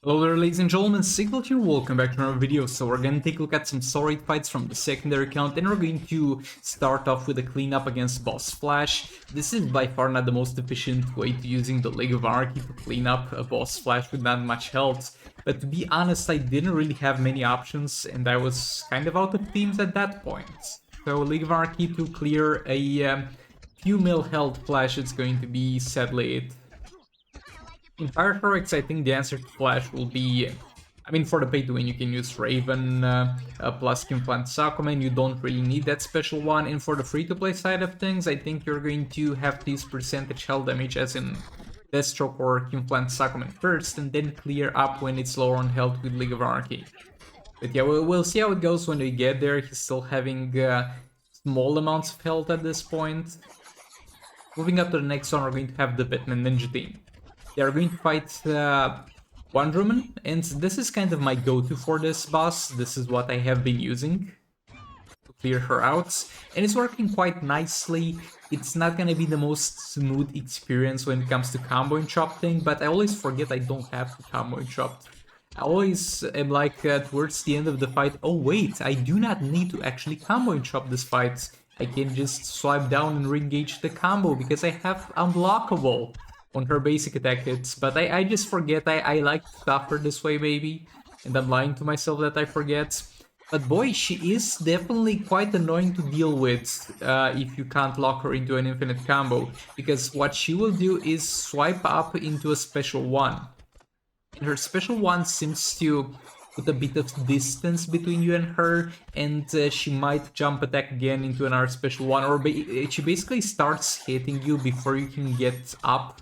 Hello there, ladies and gentlemen, Sigvald here, welcome back to another video. So we're gonna take a look at some solid fights from the secondary account, and we're going to start off with a cleanup against Boss Flash. This is by far not the most efficient way to using the League of Anarchy to clean up a Boss Flash with not much health. But to be honest, I didn't really have many options, and I was kind of out of themes at that point. So League of Anarchy to clear a few mil health Flash is going to be sadly it. In Fire Heroics, I think the answer to Flash will be... I mean, for the pay to win, you can use Raven plus Implant Sacrament. You don't really need that special one. And for the free-to-play side of things, I think you're going to have to use percentage health damage, as in Deathstroke or Implant Sacrament first, and then clear up when it's lower on health with League of Anarchy. But yeah, we'll see how it goes when we get there. He's still having small amounts of health at this point. Moving up to the next one, we're going to have the Batman Ninja team. They are going to fight Wonder Woman, and this is kind of my go-to for this boss. This is what I have been using to clear her out, and it's working quite nicely. It's not gonna be the most smooth experience when it comes to combo and chop thing, but I always forget I don't have to combo and chop. I always am like towards the end of the fight, oh wait, I do not need to actually combo and chop this fight. I can just swipe down and re-engage the combo because I have unblockable on her basic attack hits, but I just forget. I like to stop her this way, maybe, and I'm lying to myself that I forget. But boy, she is definitely quite annoying to deal with if you can't lock her into an infinite combo, because what she will do is swipe up into a special one. And her special one seems to put a bit of distance between you and her, and she might jump attack again into another special one, or she basically starts hitting you before you can get up.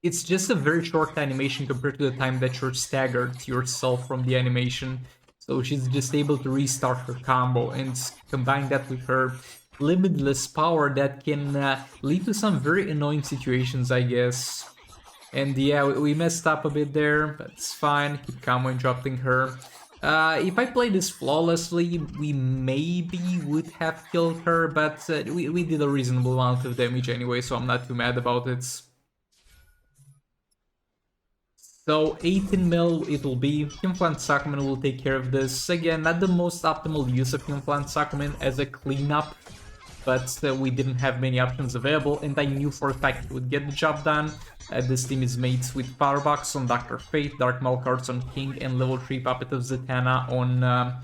It's just a very short animation compared to the time that you're staggered yourself from the animation. So she's just able to restart her combo, and combine that with her limitless power that can lead to some very annoying situations, I guess. And yeah, we messed up a bit there, but it's fine. Keep comboing, dropping her. If I played this flawlessly, we maybe would have killed her, but we did a reasonable amount of damage anyway, so I'm not too mad about it. So 18 mil it will be. Implant Sacrament will take care of this. Again, not the most optimal use of Implant Sacrament as a cleanup, but we didn't have many options available, and I knew for a fact it would get the job done. This team is mates with Powerbox on Dr. Fate, Dark Malcards on King, and level 3 Puppet of Zatanna on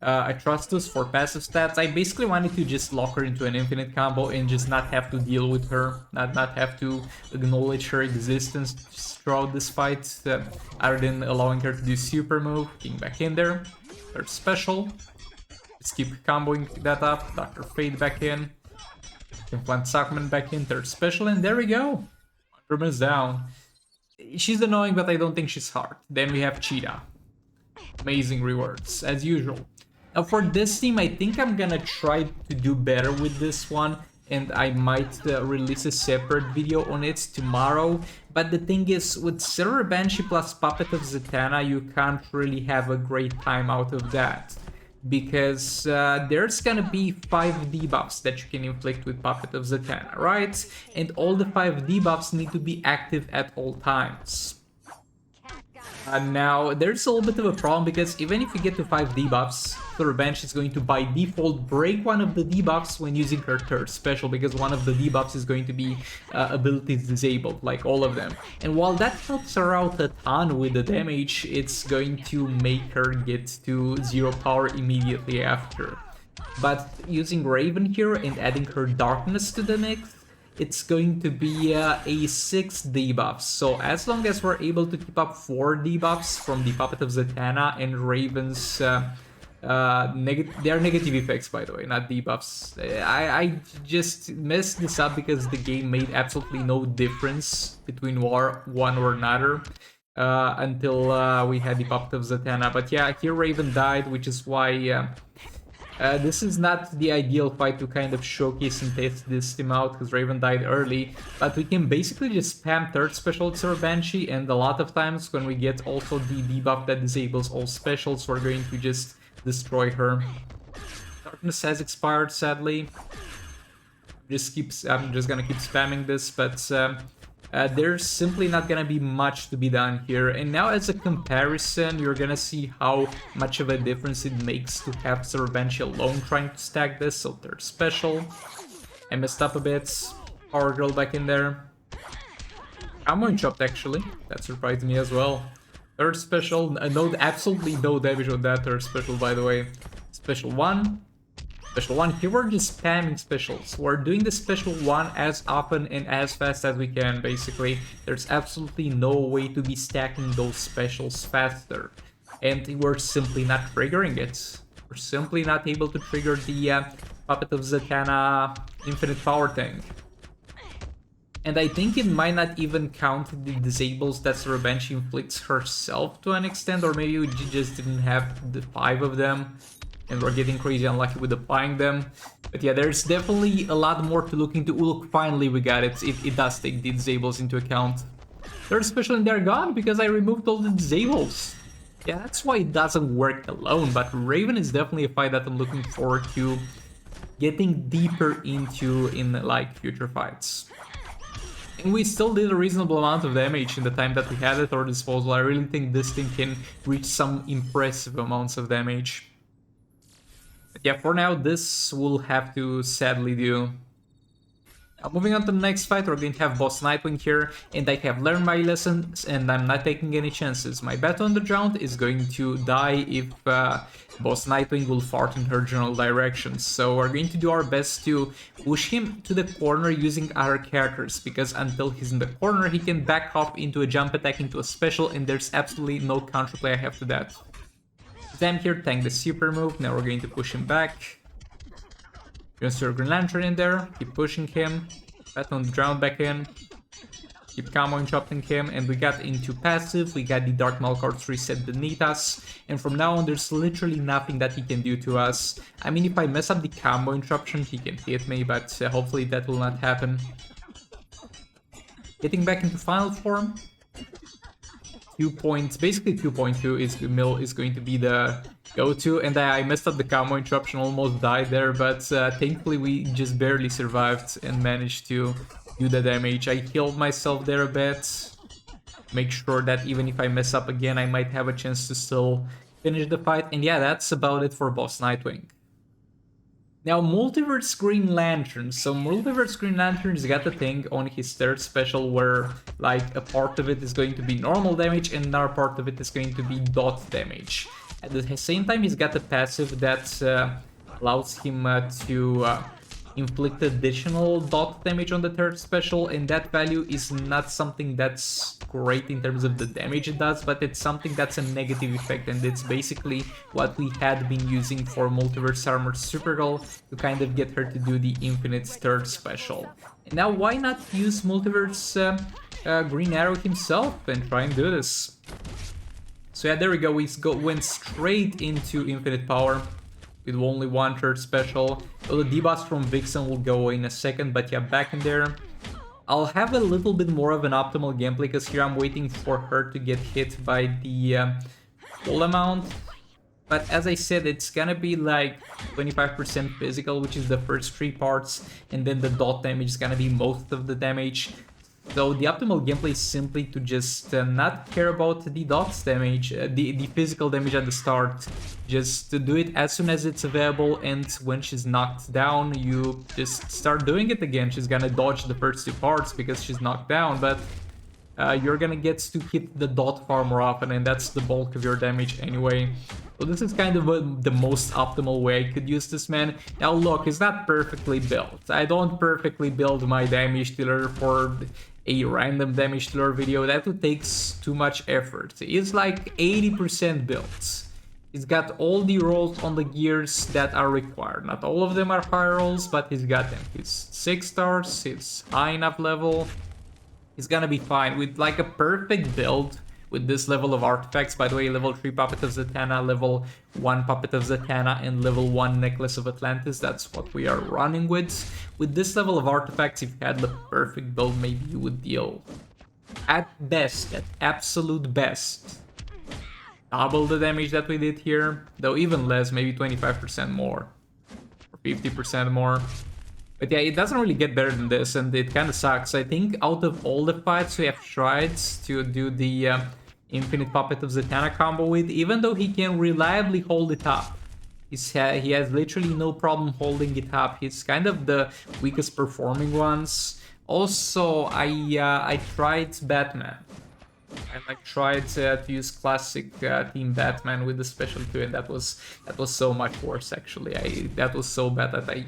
Atrustus for passive stats. I basically wanted to just lock her into an infinite combo and just not have to deal with her, not have to acknowledge her existence throughout this fight, other than allowing her to do super move. King back in there, third special. Let's keep comboing that up. Dr. Fate back in, Implant Sacrament back in, third special, and there we go. Wonder Woman is down. She's annoying, but I don't think she's hard. Then we have Cheetah. Amazing rewards, as usual. Now for this team, I think I'm gonna try to do better with this one, and I might release a separate video on it tomorrow. But the thing is, with Silver Banshee plus Puppet of Zatanna, you can't really have a great time out of that, because there's gonna be 5 debuffs that you can inflict with Puppet of Zatanna, right? And all the 5 debuffs need to be active at all times. Now, there's a little bit of a problem, because even if you get to 5 debuffs, the Revenge is going to by default break one of the debuffs when using her third special, because one of the debuffs is going to be abilities disabled, like all of them. And while that helps her out a ton with the damage, it's going to make her get to 0 power immediately after. But using Raven here and adding her Darkness to the mix, it's going to be a 6 debuffs. So as long as we're able to keep up 4 debuffs from the Puppet of Zatanna and Raven's they are negative effects, by the way, not debuffs. I just messed this up because the game made absolutely no difference between one or another until we had the Puppet of Zatanna. But yeah, here Raven died, which is why this is not the ideal fight to kind of showcase and test this team out, because Raven died early. But we can basically just spam third special to our Banshee, and a lot of times when we get also the debuff that disables all specials, we're going to just destroy her. Darkness has expired, sadly. I'm just gonna keep spamming this, but There's simply not gonna be much to be done here. And now as a comparison, you're gonna see how much of a difference it makes to have Sarabenchi alone trying to stack this. So third special. I messed up a bit. Power Girl back in there. I'm chopped actually. That surprised me as well. Third special, no, absolutely no damage on that third special, by the way. Special 1. Special 1, here we're just spamming specials. We're doing the special 1 as often and as fast as we can, basically. There's absolutely no way to be stacking those specials faster. And we're simply not triggering it. We're simply not able to trigger the Puppet of Zatanna infinite power thing. And I think it might not even count the disables that Sarabenchi inflicts herself to an extent, or maybe we just didn't have the 5 of them. And we're getting crazy unlucky with applying them. But yeah, there's definitely a lot more to look into. Look, finally we got it. It does take the disables into account. Third special and they're gone because I removed all the disables. Yeah, that's why it doesn't work alone. But Raven is definitely a fight that I'm looking forward to getting deeper into in like future fights. And we still did a reasonable amount of damage in the time that we had at our disposal. I really think this thing can reach some impressive amounts of damage. But yeah, for now, this will have to sadly do. Now, moving on to the next fight, we're going to have Boss Nightwing here, and I have learned my lessons, and I'm not taking any chances. My bet on the ground is going to die if Boss Nightwing will fart in her general direction. So we're going to do our best to push him to the corner using other characters, because until he's in the corner, he can back off into a jump attack, into a special, and there's absolutely no counterplay I have to that. Then here, tank the super move. Now we're going to push him back. Transfer Green Lantern in there. Keep pushing him. Bet on the ground back in. Keep comboing chopping him. And we got into passive. We got the Dark Malcards reset beneath us. And from now on, there's literally nothing that he can do to us. I mean, if I mess up the combo interruption, he can hit me. But hopefully that will not happen. Getting back into final form. 2 points, basically 2.2 is going to be the go-to, and I messed up the combo interruption, almost died there, but thankfully we just barely survived and managed to do the damage. I healed myself there a bit, make sure that even if I mess up again, I might have a chance to still finish the fight, and yeah, that's about it for Boss Nightwing. Now, Multiverse Green Lantern. So Multiverse Green Lantern's got a thing on his third special where, like, a part of it is going to be normal damage and another part of it is going to be dot damage. At the same time, he's got a passive that allows him to inflict additional dot damage on the third special, and that value is not something that's great in terms of the damage it does, but it's something that's a negative effect, and it's basically what we had been using for Multiverse Armor Supergirl to kind of get her to do the infinite third special. And now why not use Multiverse Green Arrow himself and try and do this? So yeah, there we go, we went straight into infinite power with only one third special. So the debuffs from Vixen will go away in a second, but yeah, back in there. I'll have a little bit more of an optimal gameplay, because here I'm waiting for her to get hit by the full amount. But as I said, it's gonna be like 25% physical, which is the first 3 parts, and then the dot damage is gonna be most of the damage. So the optimal gameplay is simply to just not care about the dots damage, the physical damage at the start. Just to do it as soon as it's available, and when she's knocked down, you just start doing it again. She's gonna dodge the first 2 parts because she's knocked down, but you're gonna get to hit the dot far more often, and that's the bulk of your damage anyway. So this is kind of the most optimal way I could use this man. Now look, it's not perfectly built. I don't perfectly build my damage dealer for a random damage dealer video. That would take too much effort. It's like 80% built. He's got all the rolls on the gears that are required. Not all of them are high rolls, but he's got them. He's 6 stars, he's high enough level. He's gonna be fine with like a perfect build with this level of artifacts. By the way, level 3 Puppet of Zatanna, level 1 Puppet of Zatanna, and level 1 Necklace of Atlantis. That's what we are running with. With this level of artifacts, if you had the perfect build, maybe you would deal, at best, at absolute best, double the damage that we did here. Though even less, maybe 25% more, or 50% more. But yeah, it doesn't really get better than this, and it kind of sucks. I think out of all the fights we have tried to do the Infinite Puppet of Zatanna combo with, even though he can reliably hold it up, he has literally no problem holding it up. He's kind of the weakest performing ones. Also, I tried Batman. And I tried to use classic Team Batman with the special 2, and that was so much worse actually. That was so bad that I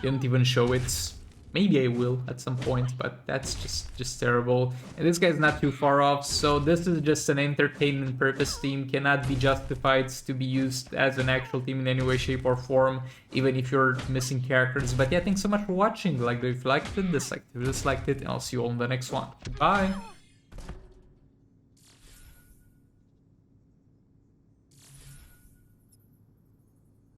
didn't even show it. Maybe I will at some point, but that's just terrible. And this guy's not too far off, so this is just an entertainment purpose team, cannot be justified to be used as an actual team in any way, shape, or form, even if you're missing characters. But yeah, thanks so much for watching. Like if you liked it, dislike it, and I'll see you all in the next one. Goodbye!